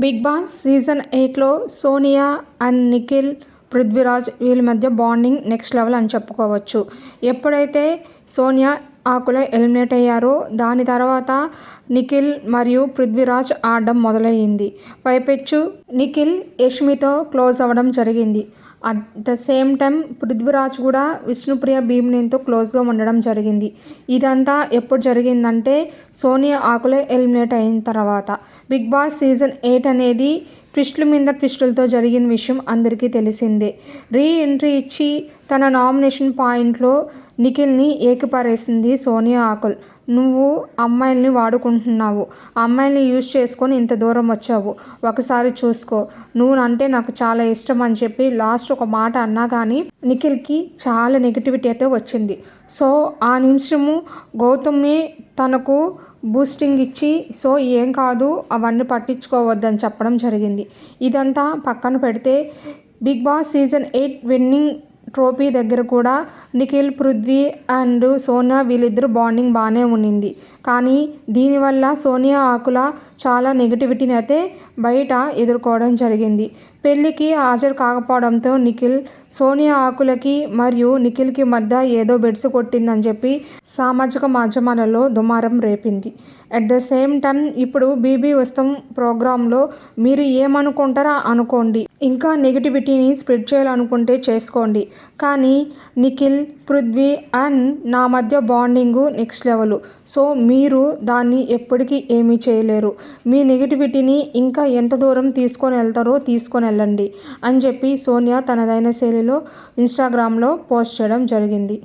Big Boss season 8లో Sonia and Nikhil, Prithviraj వీళ్ళ మధ్య బాండింగ్ నెక్స్ట్ లెవెల్ అని చెప్పుకోవచ్చు. ఎప్పుడైతే సోనియా ఆకుల ఎలిమినేట్ అయ్యారో దాని తర్వాత నిఖిల్ మరియు పృథ్వీరాజ్ ఆడడం మొదలయ్యింది. పైపెచ్చు నిఖిల్ యష్మితో క్లోజ్ అవ్వడం జరిగింది. At the same time Prithviraj కూడా విష్ణుప్రియ భీమ్నేనితో క్లోజ్గా ఉండడం జరిగింది. ఇదంతా ఎప్పుడు జరిగిందంటే సోనియా ఆకుల ఎలిమినేట్ అయిన తర్వాత. బిగ్ బాస్ సీజన్ 8 అనేది ట్విస్టుల మీద ట్విస్టులతో జరిగిన విషయం అందరికీ తెలిసిందే. రీ ఎంట్రీ ఇచ్చి తన నామినేషన్ పాయింట్లో నిఖిల్ని ఏకిపారేసింది సోనియా ఆకుల్. నువ్వు అమ్మాయిల్ని వాడుకుంటున్నావు, అమ్మాయిల్ని యూజ్ చేసుకొని ఇంత దూరం వచ్చావు, ఒకసారి చూసుకో, నువ్వు అంటే నాకు చాలా ఇష్టం అని చెప్పి లాస్ట్ ఒక మాట అన్నా కానీ నిఖిల్కి చాలా నెగిటివిటీ అయితే వచ్చింది. సో ఆ నిమిషము గౌతమ్ని తనకు బూస్టింగ్ ఇచ్చి సో ఏం కాదు అవన్నీ పట్టించుకోవద్దని చెప్పడం జరిగింది. ఇదంతా పక్కన పెడితే Bigg Boss season 8 winning trophy దగ్గర కూడా నిఖిల్, పృథ్వీ అండ్ సోనియా వీళ్ళిద్దరు బాండింగ్ బాగానే ఉండింది. కానీ దీనివల్ల సోనియా ఆకుల చాలా నెగిటివిటీని అయితే బయట ఎదుర్కోవడం జరిగింది. పెళ్ళికి హాజరు కాకపోవడంతో నిఖిల్ సోనియా ఆకులకి మరియు నిఖిల్కి మధ్య ఏదో బెడ్స్ కొట్టిందని చెప్పి సామాజిక మాధ్యమాలలో దుమారం రేపింది. అట్ ద సేమ్ టైం ఇప్పుడు బీబీ వస్తం ప్రోగ్రాంలో మీరు ఏమనుకుంటారా అనుకోండి, ఇంకా నెగిటివిటీని స్ప్రెడ్ చేయాలనుకుంటే చేసుకోండి, కానీ నిఖిల్, పృథ్వీ అండ్ నా మధ్య బాండింగు నెక్స్ట్ లెవెల్. సో మీరు దాన్ని ఎప్పటికీ ఏమీ చేయలేరు. మీ నెగిటివిటీని ఇంకా ఎంత దూరం తీసుకొని వెళ్తారో తీసుకొని వెళ్ళండి అని చెప్పి సోనియా తనదైన శైలిలో ఇన్స్టాగ్రామ్లో పోస్ట్ చేయడం జరిగింది.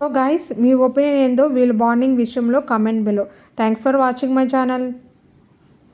సో గైస్, మీ ఒపీనియన్ ఏందో వీళ్ళ బాండింగ్ విషయంలో comment below. Thanks for watching my channel.